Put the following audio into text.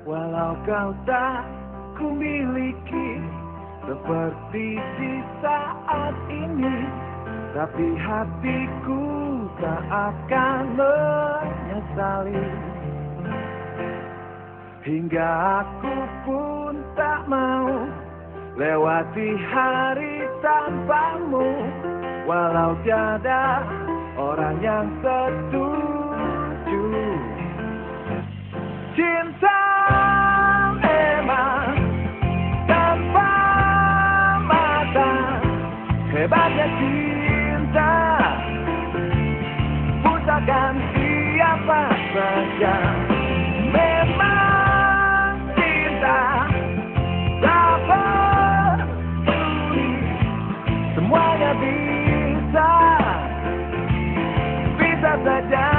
Walau kau tak kumiliki seperti di saat ini, tapi hatiku tak akan menyesali. Hingga aku pun tak mau lewati hari tanpamu, walau tiada orang yang setuju. Cinta memang tanpa mata, hebatnya cinta, pusatkan siapa saja. Memang cinta tak peduli, semuanya bisa saja.